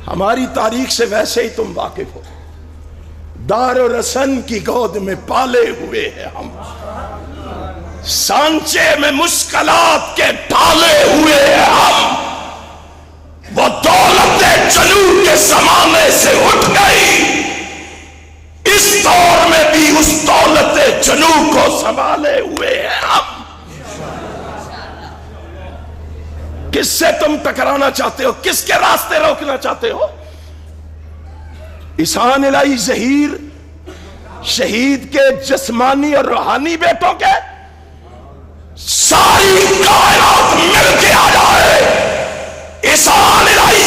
ہماری تاریخ سے ویسے ہی تم واقف ہو. دار و رسن کی گود میں پالے ہوئے ہیں ہم، سانچے میں مشکلات کے ڈالے ہوئے ہیں ہم. وہ دولت جنوب کے زمانے سے اٹھ گئی، اس دور میں بھی اس دولت جنوب کو سنبھالے ہوئے ہیں ہم. کس سے تم ٹکرانا چاہتے ہو؟ کس کے راستے روکنا چاہتے ہو؟ احسان الہی ظہیر شہید کے جسمانی اور روحانی بیٹوں کے ساری کائنات مل کے آ جائے، احسان الہی